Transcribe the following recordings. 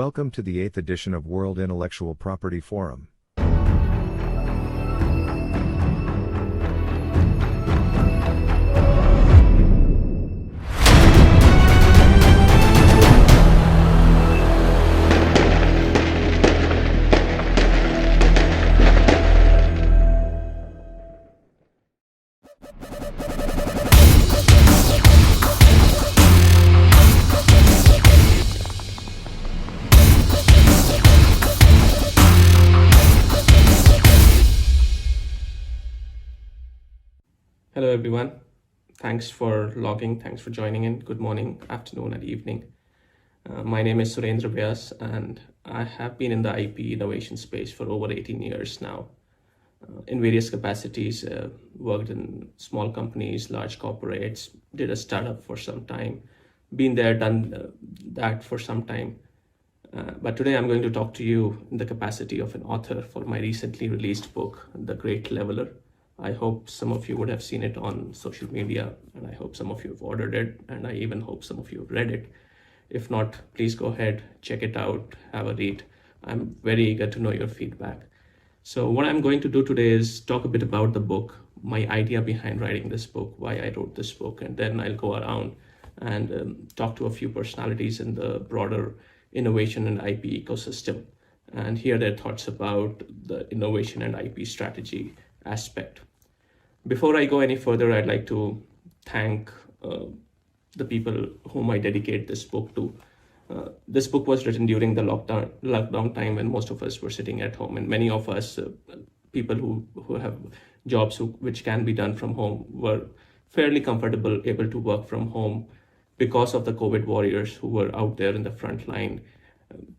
Welcome to the 8th edition of World Intellectual Property Forum. Hello, everyone. Thanks for logging. Thanks for joining in. Good morning, afternoon, and evening. My name is Surendra Vyas, and I have been in the IP innovation space for over 18 years now. In various capacities, worked in small companies, large corporates, did a startup for some time, been there, done that for some time. But today I'm going to talk to you in the capacity of an author for my recently released book, The Great Leveler. I hope some of you would have seen it on social media, and I hope some of you have ordered it, and I even hope some of you have read it. If not, please go ahead, check it out, have a read. I'm very eager to know your feedback. So what I'm going to do today is talk a bit about the book, my idea behind writing this book, why I wrote this book, and then I'll go around and talk to a few personalities in the broader innovation and IP ecosystem and hear their thoughts about the innovation and IP strategy aspect. Before I go any further, I'd like to thank the people whom I dedicate this book to. This book was written during the lockdown time when most of us were sitting at home, and many of us, people who have jobs which can be done from home, were fairly comfortable, able to work from home because of the COVID warriors who were out there in the front line,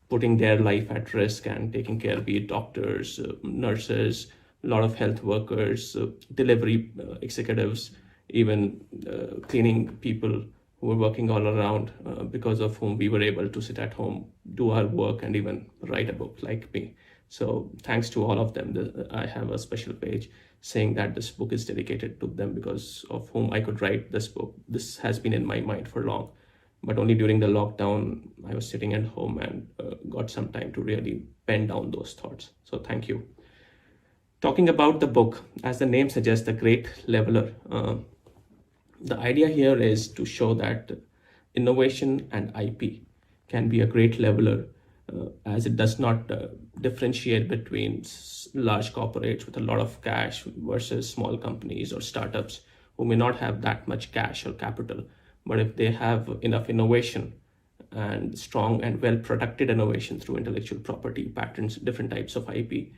putting their life at risk and taking care, be it doctors, nurses, a lot of health workers, delivery executives, even cleaning people who were working all around, because of whom we were able to sit at home, do our work, and even write a book like me. So thanks to all of them. I have a special page saying that this book is dedicated to them because of whom I could write this book. This has been in my mind for long, but only during the lockdown, I was sitting at home and got some time to really pen down those thoughts. So thank you. Talking about the book, as the name suggests, The Great Leveler, the idea here is to show that innovation and IP can be a great leveler, as it does not differentiate between large corporates with a lot of cash versus small companies or startups who may not have that much cash or capital. But if they have enough innovation and strong and well-protected innovation through intellectual property, patents, different types of IP,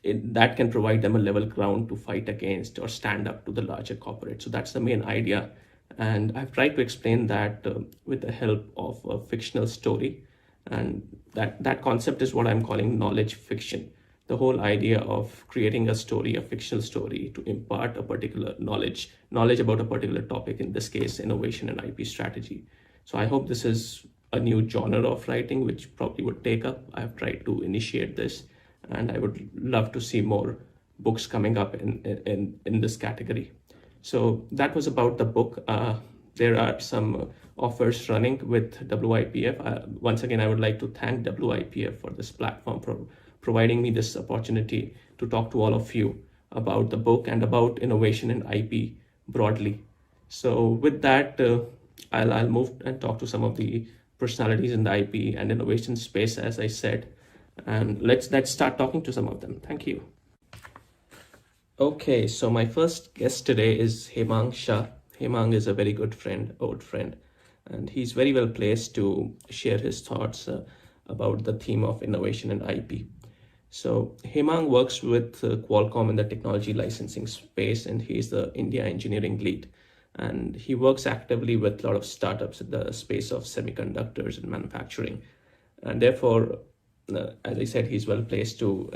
that can provide them a level ground to fight against or stand up to the larger corporate. So that's the main idea. And I've tried to explain that with the help of a fictional story. And that concept is what I'm calling knowledge fiction. The whole idea of creating a story, a fictional story, to impart a particular knowledge about a particular topic, in this case, innovation and IP strategy. So I hope this is a new genre of writing, which probably would take up. I've tried to initiate this, and I would love to see more books coming up in this category. So that was about the book. There are some offers running with WIPF. Once again, I would like to thank WIPF for this platform, providing me this opportunity to talk to all of you about the book and about innovation and IP broadly. So with that, I'll move and talk to some of the personalities in the IP and innovation space, as I said. And let's start talking to some of them. Thank you. Okay, so my first guest today is Hemang Shah. Hemang is a very good friend, old friend, and he's very well placed to share his thoughts about the theme of innovation and IP. So Hemang works with Qualcomm in the technology licensing space, and he's the India engineering lead. And he works actively with a lot of startups in the space of semiconductors and manufacturing. And therefore, as I said, he's well placed to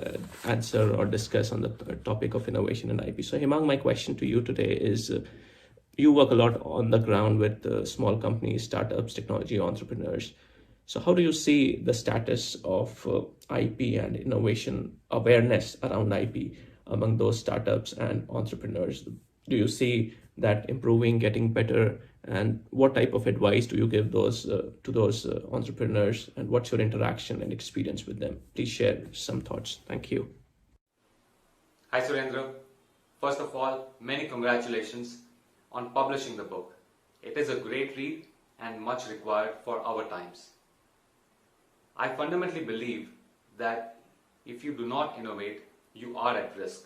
answer or discuss on the topic of innovation and IP. So Hemang, my question to you today is, you work a lot on the ground with small companies, startups, technology entrepreneurs. So how do you see the status of IP and innovation awareness around IP among those startups and entrepreneurs? Do you see that improving, getting better, And what type of advice do you give those to those entrepreneurs, and what's your interaction and experience with them? Please share some thoughts. Thank you. Hi Surendra. First of all, many congratulations on publishing the book. It is a great read and much required for our times. I fundamentally believe that if you do not innovate, you are at risk.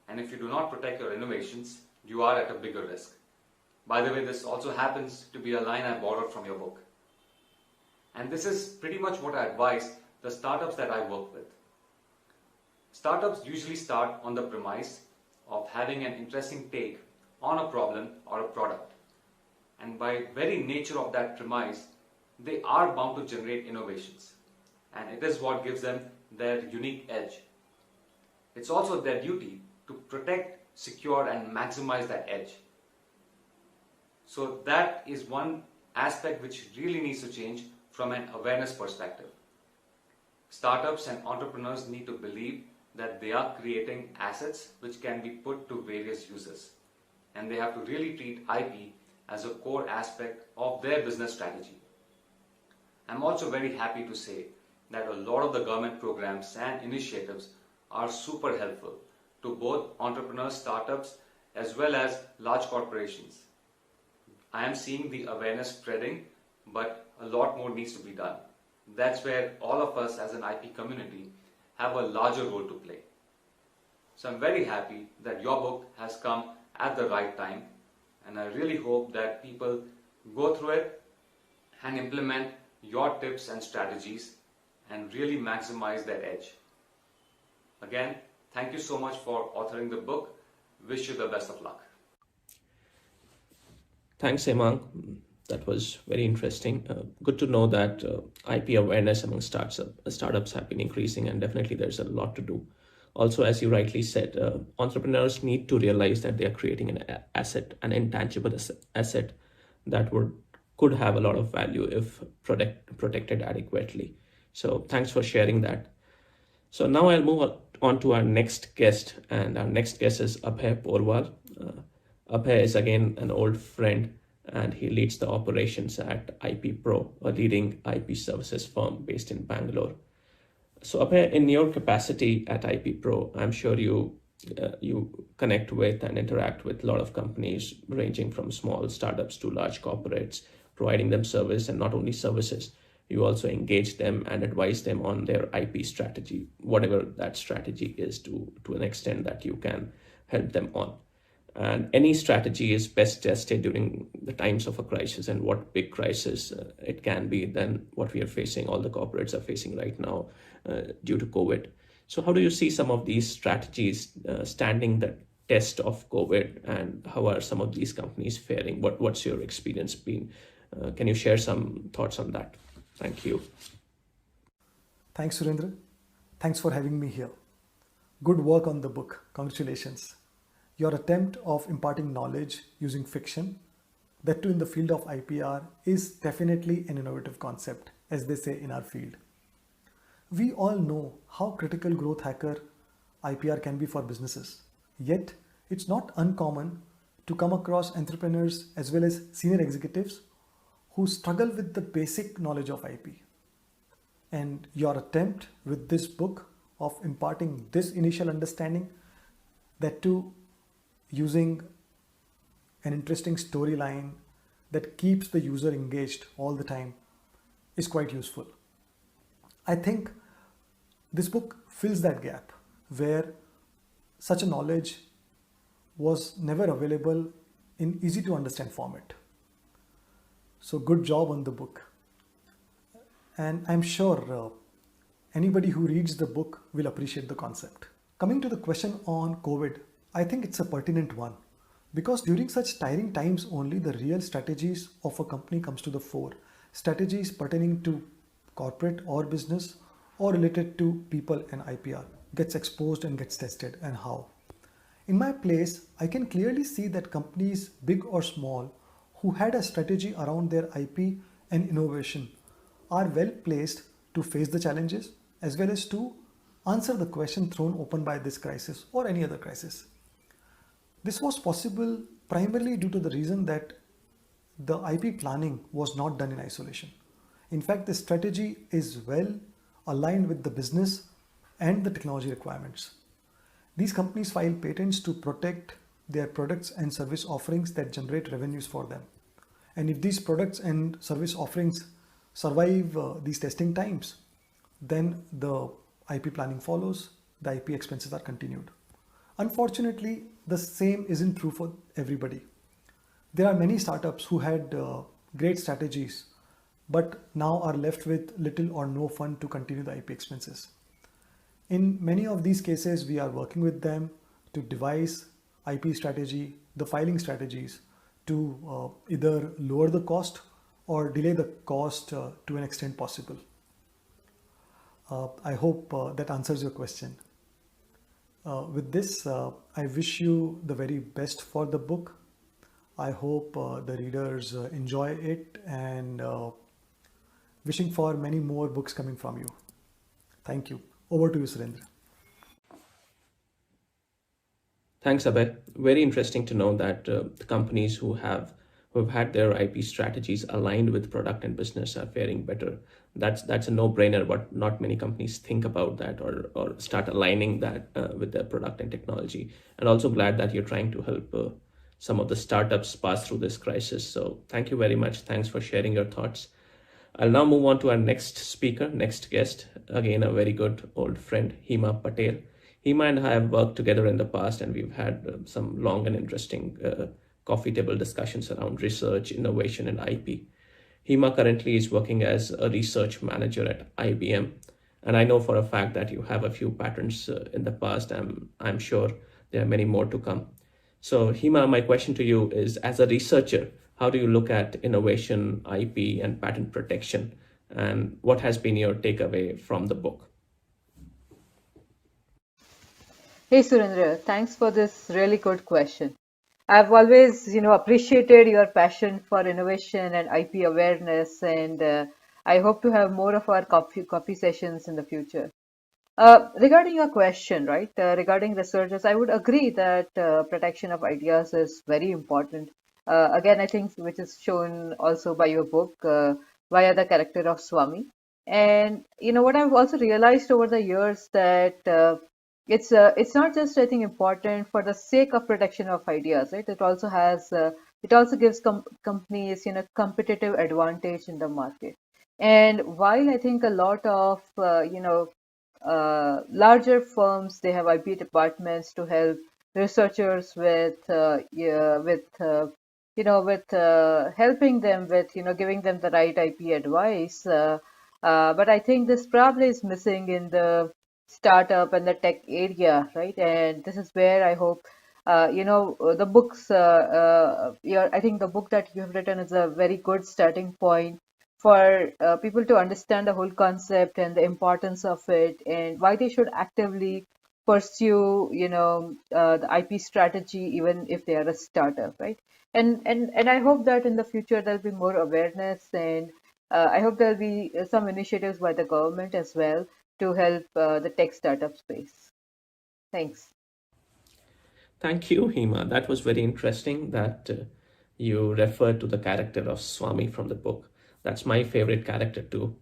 And if you do not protect your innovations, you are at a bigger risk. By the way, this also happens to be a line I borrowed from your book. And this is pretty much what I advise the startups that I work with. Startups usually start on the premise of having an interesting take on a problem or a product. And by very nature of that premise, they are bound to generate innovations. And it is what gives them their unique edge. It's also their duty to protect, secure, and maximize that edge. So that is one aspect which really needs to change from an awareness perspective. Startups and entrepreneurs need to believe that they are creating assets which can be put to various uses. And they have to really treat IP as a core aspect of their business strategy. I'm also very happy to say that a lot of the government programs and initiatives are super helpful to both entrepreneurs, startups, as well as large corporations. I am seeing the awareness spreading, but a lot more needs to be done. That's where all of us as an IP community have a larger role to play. So I'm very happy that your book has come at the right time, and I really hope that people go through it and implement your tips and strategies and really maximize their edge. Again, thank you so much for authoring the book. Wish you the best of luck. Thanks, Hemang. That was very interesting. Good to know that IP awareness among startups have been increasing, and definitely there's a lot to do. Also, as you rightly said, entrepreneurs need to realize that they are creating an asset, an intangible asset that could have a lot of value if protected adequately. So thanks for sharing that. So now I'll move on to our next guest, and our next guest is Abhay Porwal. Abhay is again an old friend, and he leads the operations at IP Pro, a leading IP services firm based in Bangalore. So Abhay, in your capacity at IP Pro, I'm sure you connect with and interact with a lot of companies ranging from small startups to large corporates, providing them service, and not only services. You also engage them and advise them on their IP strategy, whatever that strategy is, to an extent that you can help them on. And any strategy is best tested during the times of a crisis, and what big crisis it can be than what we are facing, all the corporates are facing right now due to COVID. So how do you see some of these strategies standing the test of COVID, and how are some of these companies faring? What's your experience been? Can you share some thoughts on that? Thank you. Thanks, Surendra. Thanks for having me here. Good work on the book. Congratulations. Your attempt of imparting knowledge using fiction, that too in the field of IPR, is definitely an innovative concept, as they say in our field. We all know how critical growth hacker IPR can be for businesses. Yet, it's not uncommon to come across entrepreneurs as well as senior executives who struggle with the basic knowledge of IP. And your attempt with this book of imparting this initial understanding, that too using an interesting storyline that keeps the user engaged all the time, is quite useful. I think this book fills that gap where such a knowledge was never available in easy to understand format. So good job on the book. And I'm sure anybody who reads the book will appreciate the concept. Coming to the question on COVID, I think it's a pertinent one, because during such tiring times only the real strategies of a company comes to the fore. Strategies pertaining to corporate or business or related to people and IPR gets exposed and gets tested, and how. In my place, I can clearly see that companies, big or small, who had a strategy around their IP and innovation are well placed to face the challenges as well as to answer the question thrown open by this crisis or any other crisis. This was possible primarily due to the reason that the IP planning was not done in isolation. In fact, the strategy is well aligned with the business and the technology requirements. These companies file patents to protect their products and service offerings that generate revenues for them. And if these products and service offerings survive these testing times, then the IP planning follows, the IP expenses are continued. Unfortunately, the same isn't true for everybody. There are many startups who had great strategies, but now are left with little or no fund to continue the IP expenses. In many of these cases, we are working with them to devise IP strategy, the filing strategies to either lower the cost or delay the cost to an extent possible. I hope that answers your question. With this, I wish you the very best for the book. I hope the readers enjoy it, and wishing for many more books coming from you. Thank you. Over to you, Surendra. Thanks, Abhay. Very interesting to know that the companies who've had their IP strategies aligned with product and business are faring better. That's a no-brainer, but not many companies think about that or start aligning that with their product and technology. And also glad that you're trying to help some of the startups pass through this crisis. So thank you very much. Thanks for sharing your thoughts. I'll now move on to our next speaker, next guest. Again, a very good old friend, Hima Patel. Hima and I have worked together in the past, and we've had some long and interesting coffee table discussions around research, innovation, and IP. Hima currently is working as a research manager at IBM, and I know for a fact that you have a few patents in the past. I'm sure there are many more to come. So Hima, my question to you is, as a researcher, how do you look at innovation, IP, and patent protection? And what has been your takeaway from the book? Hey Surendra, thanks for this really good question. I've always, appreciated your passion for innovation and IP awareness, and I hope to have more of our coffee sessions in the future. Regarding your question, right, regarding researchers, I would agree that protection of ideas is very important. Again, I think which is shown also by your book via the character of Swami. And what I've also realized over the years that it's not just, I think, important for the sake of protection of ideas, right? It also gives companies competitive advantage in the market. And while I think a lot of larger firms, they have IP departments to help researchers with helping them with giving them the right IP advice. But I think this probably is missing in the startup and the tech area, right? And this is where I hope the books. I think the book that you have written is a very good starting point for people to understand the whole concept and the importance of it, and why they should actively pursue the IP strategy even if they are a startup, right? And I hope that in the future there'll be more awareness, and I hope there'll be some initiatives by the government as well to help the tech startup space. Thanks. Thank you, Hima. That was very interesting that you referred to the character of Swami from the book. That's my favorite character too,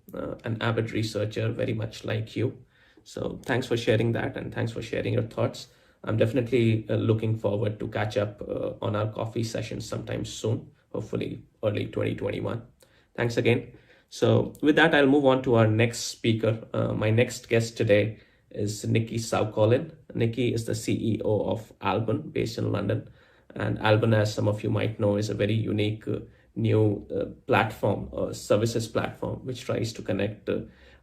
an avid researcher, very much like you. So thanks for sharing that, and thanks for sharing your thoughts. I'm definitely looking forward to catch up on our coffee sessions sometime soon, hopefully early 2021. Thanks again. So with that, I'll move on to our next speaker. My next guest today is Nikki Saukolin. Nikki is the CEO of Albon, based in London. And Albon, as some of you might know, is a very unique new platform, services platform, which tries to connect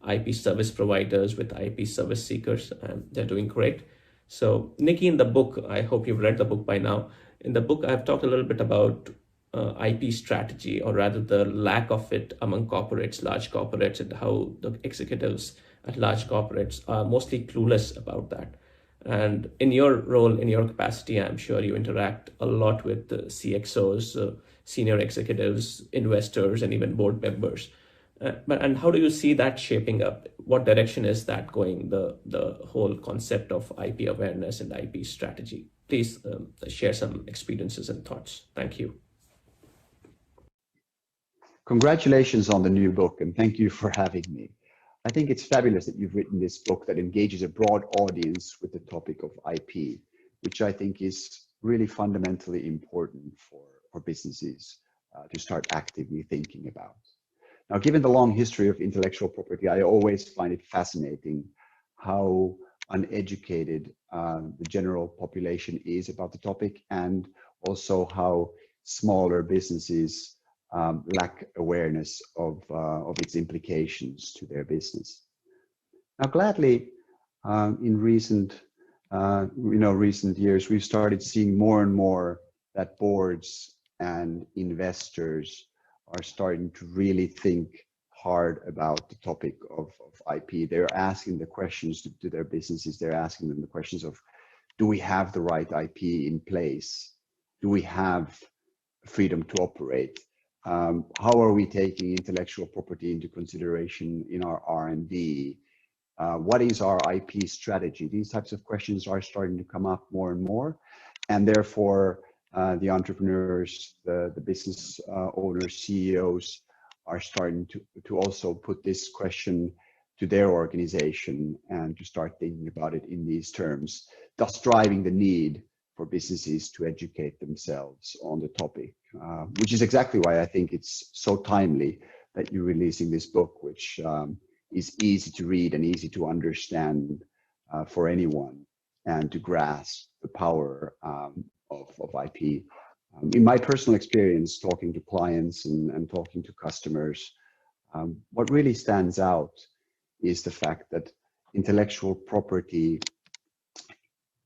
IP service providers with IP service seekers, and they're doing great. So Nikki, in the book, I hope you've read the book by now. In the book, I've talked a little bit about IP strategy, or rather the lack of it among corporates, large corporates, and how the executives at large corporates are mostly clueless about that. And in your role, in your capacity, I'm sure you interact a lot with the CXOs, senior executives, investors, and even board members. And how do you see that shaping up? What direction is that going, the whole concept of IP awareness and IP strategy? Please share some experiences and thoughts. Thank you. Congratulations on the new book, and thank you for having me. I think it's fabulous that you've written this book that engages a broad audience with the topic of IP, which I think is really fundamentally important for businesses to start actively thinking about. Now, given the long history of intellectual property, I always find it fascinating how uneducated the general population is about the topic, and also how smaller businesses lack awareness of its implications to their business. Now, gladly, in recent years, we've started seeing more and more that boards and investors are starting to really think hard about the topic of IP. They're asking the questions to their businesses. They're asking them the questions of, do we have the right IP in place? Do we have freedom to operate? How are we taking intellectual property into consideration in our R&D? What is our IP strategy? These types of questions are starting to come up more and more, and therefore the entrepreneurs, the business owners, CEOs are starting to also put this question to their organization and to start thinking about it in these terms, thus driving the need for businesses to educate themselves on the topic, which is exactly why I think it's so timely that you're releasing this book, which is easy to read and easy to understand for anyone, and to grasp the power of IP. In my personal experience, talking to clients and talking to customers, what really stands out is the fact that intellectual property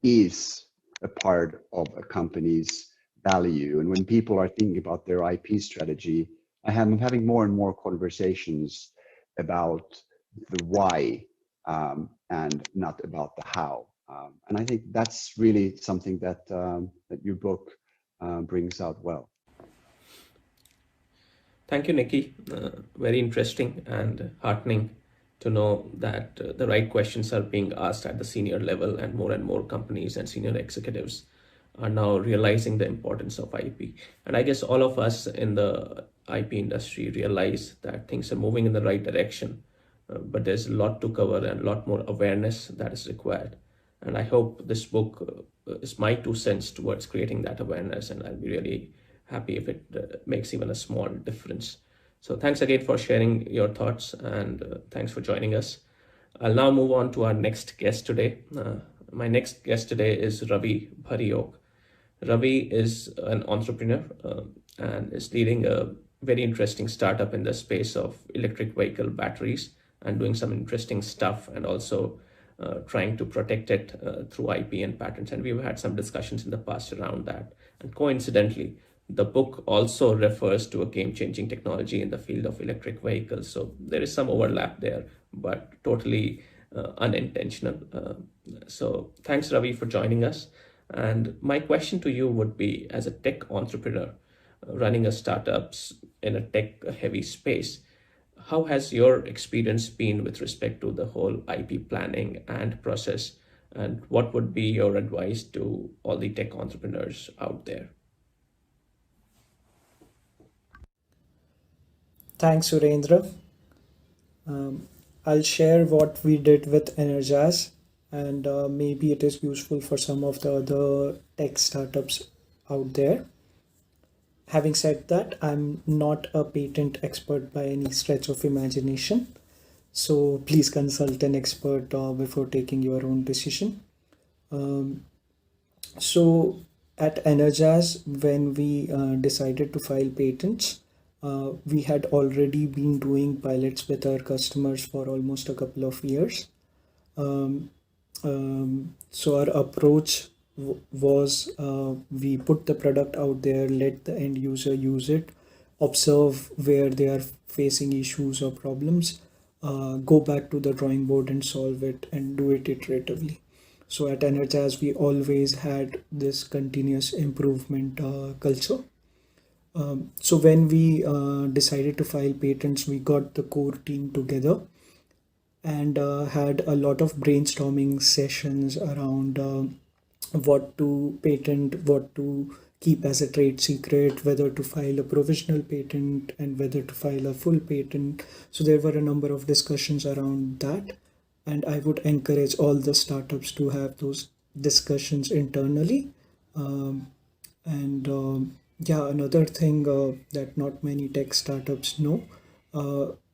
is a part of a company's value. And when people are thinking about their IP strategy, I'm having more and more conversations about the why and not about the how. And I think that's really something that that your book brings out well. Thank you, Nikki. Very interesting and heartening to know that the right questions are being asked at the senior level, and more companies and senior executives are now realizing the importance of IP. And I guess all of us in the IP industry realize that things are moving in the right direction, but there's a lot to cover and a lot more awareness that is required. And I hope this book is my 2 cents towards creating that awareness, and I'll be really happy if it makes even a small difference. So thanks again for sharing your thoughts, and thanks for joining us. I'll now move on to our next guest today. My next guest today is Ravi Bhariok. Ravi is an entrepreneur and is leading a very interesting startup in the space of electric vehicle batteries, and doing some interesting stuff, and also trying to protect it through IP and patents. And we've had some discussions in the past around that. And coincidentally, the book also refers to a game-changing technology in the field of electric vehicles. So there is some overlap there, but totally unintentional. So thanks, Ravi, for joining us. And my question to you would be, as a tech entrepreneur running a startups in a tech-heavy space, how has your experience been with respect to the whole IP planning and process? And what would be your advice to all the tech entrepreneurs out there? Thanks, Surendra. I'll share what we did with Energize, and maybe it is useful for some of the other tech startups out there. Having said that, I'm not a patent expert by any stretch of imagination, so please consult an expert before taking your own decision. So at Energize, when we decided to file patents, we had already been doing pilots with our customers for almost a couple of years. So our approach was we put the product out there, let the end user use it, observe where they are facing issues or problems, go back to the drawing board and solve it, and do it iteratively. So at Energize, we always had this continuous improvement culture. So when we decided to file patents, we got the core team together and had a lot of brainstorming sessions around what to patent, what to keep as a trade secret, whether to file a provisional patent and whether to file a full patent. So there were a number of discussions around that. And I would encourage all the startups to have those discussions internally. Um, and yeah, another thing that not many tech startups know,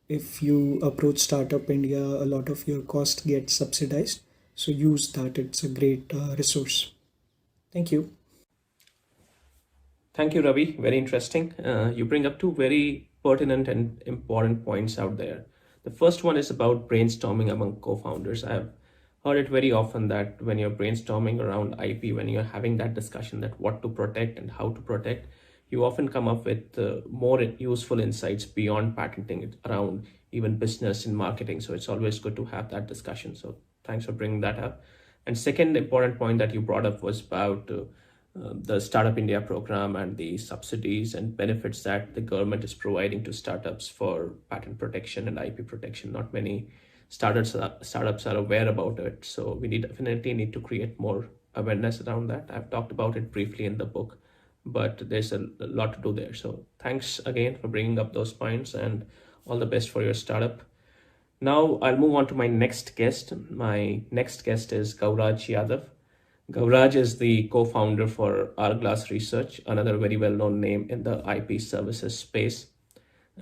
if you approach Startup India, a lot of your cost gets subsidized. So use that, it's a great resource. Thank you. Thank you, Ravi. Very interesting. You bring up two very pertinent and important points out there. The first one is about brainstorming among co-founders. I've heard it very often that when you're brainstorming around IP, when you're having that discussion that what to protect and how to protect, you often come up with more useful insights beyond patenting it around even business and marketing. So it's always good to have that discussion. So thanks for bringing that up. And second important point that you brought up was about the Startup India program and the subsidies and benefits that the government is providing to startups for patent protection and IP protection. Not many startups are aware about it, so we definitely need to create more awareness around that. I've talked about it briefly in the book, but there's a lot to do there. So thanks again for bringing up those points, and all the best for your startup. Now I'll move on to my next guest. My next guest is Gauraj Yadav. Gauraj is the co-founder for Hourglass Research, another very well-known name in the IP services space.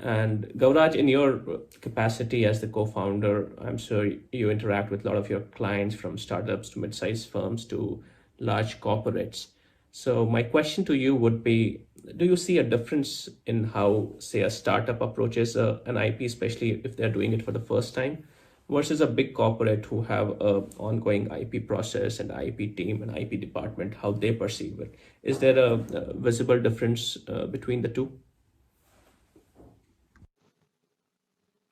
And Gauraj, in your capacity as the co-founder, I'm sure you interact with a lot of your clients, from startups to mid-sized firms to large corporates. So my question to you would be, do you see a difference in how, say, a startup approaches an IP, especially if they're doing it for the first time, versus a big corporate who have a ongoing IP process and IP team and IP department, how they perceive it? Is there a visible difference between the two?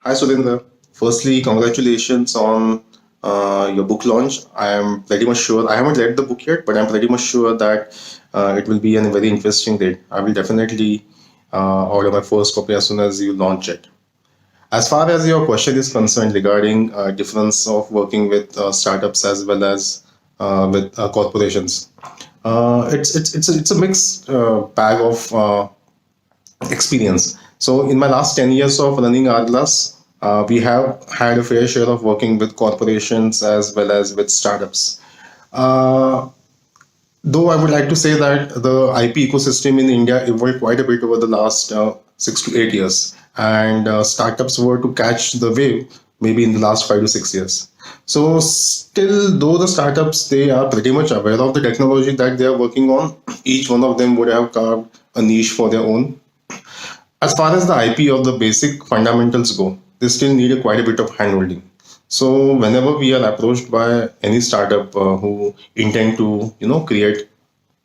Hi, Surendra. Firstly, congratulations on your book launch. I am pretty much sure, I haven't read the book yet, but I'm pretty much sure that it will be a very interesting read. I will definitely order my first copy as soon as you launch it. As far as your question is concerned regarding difference of working with startups as well as with corporations, it's a mixed bag of experience. So in my last 10 years of running Hourglass, we have had a fair share of working with corporations as well as with startups. Though I would like to say that the IP ecosystem in India evolved quite a bit over the last 6 to 8 years, and startups were to catch the wave maybe in the last 5 to 6 years. So still, though the startups, they are pretty much aware of the technology that they are working on, each one of them would have carved a niche for their own. As far as the IP or the basic fundamentals go, they still need quite a bit of handholding. So whenever we are approached by any startup who intend to, create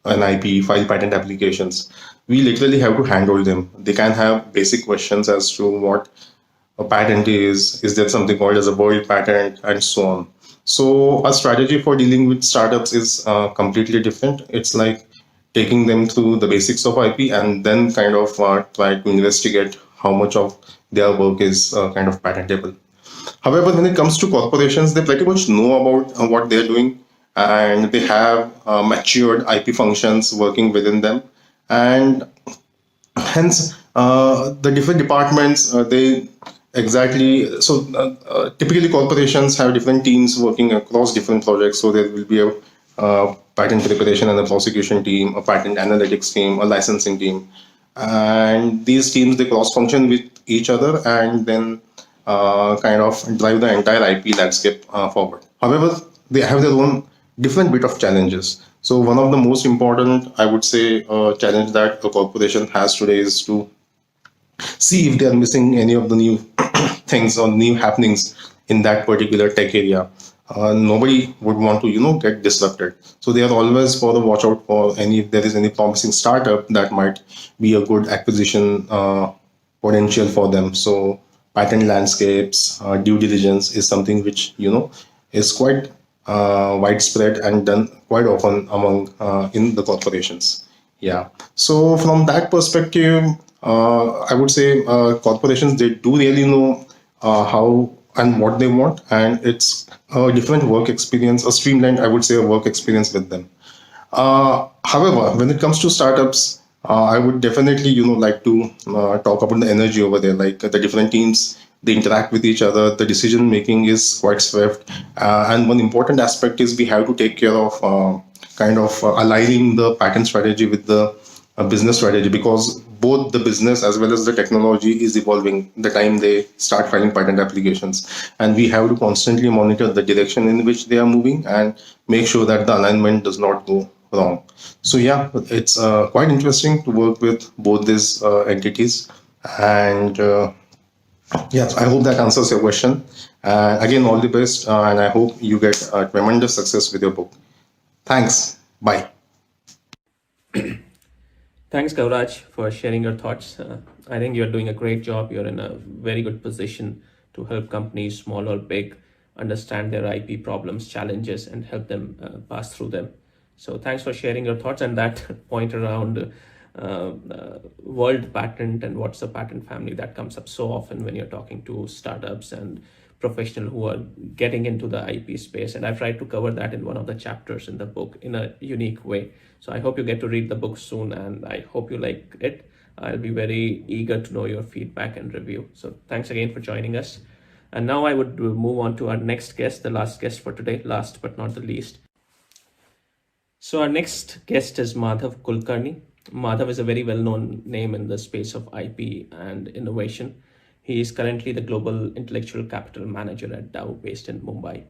an IP, file patent applications, we literally have to handhold them. They can have basic questions as to what a patent is there something called as a world patent, and so on. So our strategy for dealing with startups is completely different. It's like taking them through the basics of IP and then kind of try to investigate how much of their work is kind of patentable. However, when it comes to corporations, they pretty much know about what they're doing, and they have matured IP functions working within them. And hence, the different departments, they exactly, so typically corporations have different teams working across different projects. So there will be a patent preparation and a prosecution team, a patent analytics team, a licensing team. And these teams, they cross function with each other and then kind of drive the entire IP landscape forward. However, they have their own different bit of challenges. So one of the most important, I would say, challenge that a corporation has today is to see if they are missing any of the new things or new happenings in that particular tech area. Nobody would want to, get disrupted. So they are always for the watch out for if there is any promising startup that might be a good acquisition potential for them. So patent landscapes, due diligence is something which, is quite widespread and done quite often among in the corporations. Yeah. So from that perspective, I would say corporations, they do really know how and what they want, and it's a different work experience, a streamlined, I would say, a work experience with them. However, when it comes to startups, I would definitely, like to talk about the energy over there. Like the different teams, they interact with each other. The decision making is quite swift, and one important aspect is we have to take care of kind of aligning the patent strategy with the business strategy, because both the business as well as the technology is evolving the time they start filing patent applications, and we have to constantly monitor the direction in which they are moving and make sure that the alignment does not go wrong. So yeah, it's quite interesting to work with both these entities, and yes, I hope that answers your question. Again, all the best, and I hope you get tremendous success with your book. Thanks. Bye. Thanks, Gauraj, for sharing your thoughts. I think you're doing a great job. You're in a very good position to help companies, small or big, understand their IP problems, challenges, and help them pass through them. So, thanks for sharing your thoughts and that point around world patent and what's the patent family that comes up so often when you're talking to startups and professional who are getting into the IP space. And I've tried to cover that in one of the chapters in the book in a unique way. So I hope you get to read the book soon and I hope you like it. I'll be very eager to know your feedback and review. So thanks again for joining us. And now I would move on to our next guest, the last guest for today, last but not the least. So our next guest is Madhav Kulkarni. Madhav is a very well-known name in the space of IP and innovation. He is currently the Global Intellectual Capital Manager at Dow, based in Mumbai.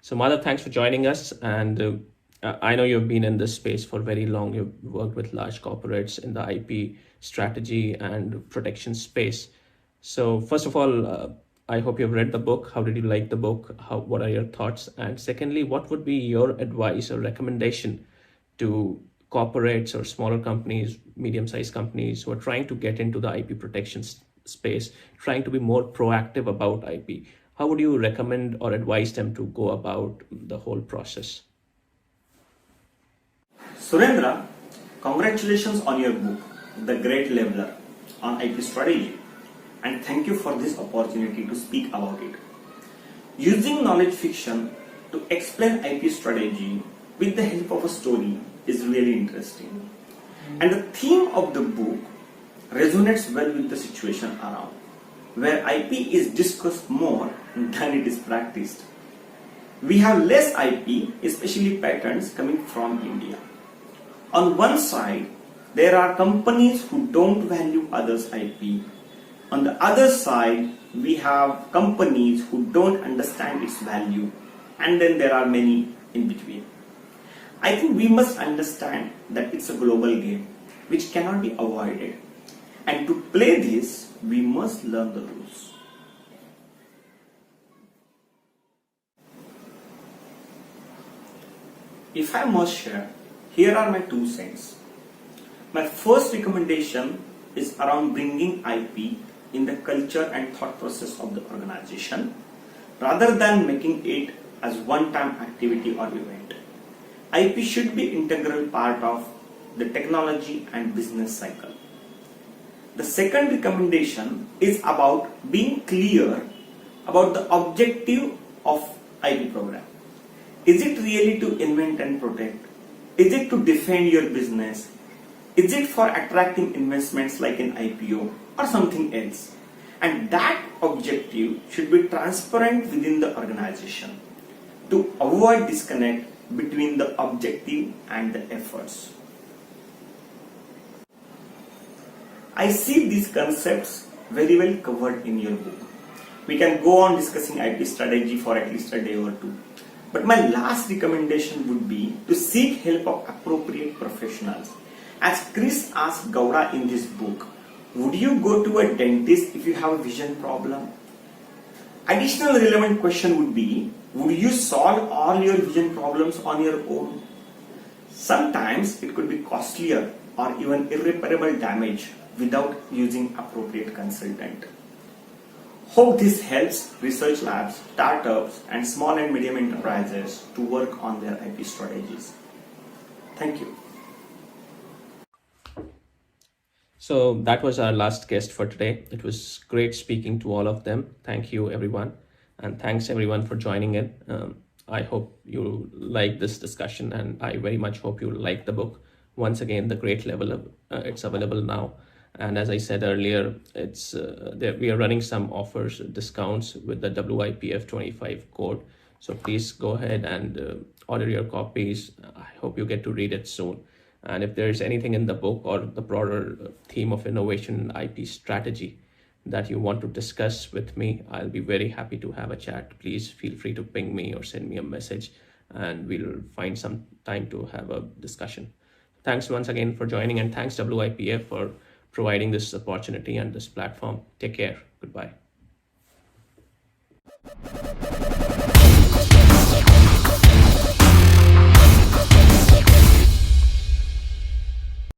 So Madhav, thanks for joining us. And I know you've been in this space for very long. You've worked with large corporates in the IP strategy and protection space. So first of all, I hope you've read the book. How did you like the book? What are your thoughts? And secondly, what would be your advice or recommendation to corporates or smaller companies, medium-sized companies who are trying to get into the IP protection space, trying to be more proactive about IP? How would you recommend or advise them to go about the whole process? Surendra, congratulations on your book, The Great Leveler on IP Strategy, and thank you for this opportunity to speak about it. Using knowledge fiction to explain IP strategy with the help of a story is really interesting. And the theme of the book resonates well with the situation around, where IP is discussed more than it is practiced. We have less IP, especially patents, coming from India. On one side, there are companies who don't value others' IP. On the other side, we have companies who don't understand its value. And then there are many in between. I think we must understand that it's a global game, which cannot be avoided. And to play this, we must learn the rules. If I must share, here are my 2 cents. My first recommendation is around bringing IP in the culture and thought process of the organization, rather than making it as one-time activity or event. IP should be an integral part of the technology and business cycle. The second recommendation is about being clear about the objective of IP program. Is it really to invent and protect? Is it to defend your business? Is it for attracting investments like an IPO or something else? And that objective should be transparent within the organization to avoid disconnect between the objective and the efforts. I see these concepts very well covered in your book. We can go on discussing IP strategy for at least a day or 2. But my last recommendation would be to seek help of appropriate professionals. As Chris asked Gowda in this book, would you go to a dentist if you have a vision problem? Additional relevant question would be, would you solve all your vision problems on your own? Sometimes it could be costlier or even irreparable damage without using appropriate consultant. Hope this helps research labs, startups, and small and medium enterprises to work on their IP strategies. Thank you. So that was our last guest for today. It was great speaking to all of them. Thank you, everyone. And thanks, everyone, for joining in. I hope you like this discussion, and I very much hope you like the book. Once again, The Great Level of it's available now, and as I said earlier, it's we are running some offers, discounts with the WIPF 25 code. So please go ahead and order your copies. I hope you get to read it soon. And if there's anything in the book or the broader theme of innovation and IP strategy that you want to discuss with me, I'll be very happy to have a chat. Please feel free to ping me or send me a message, and we'll find some time to have a discussion. Thanks once again for joining, and thanks WIPF for providing this opportunity and this platform. Take care. Goodbye.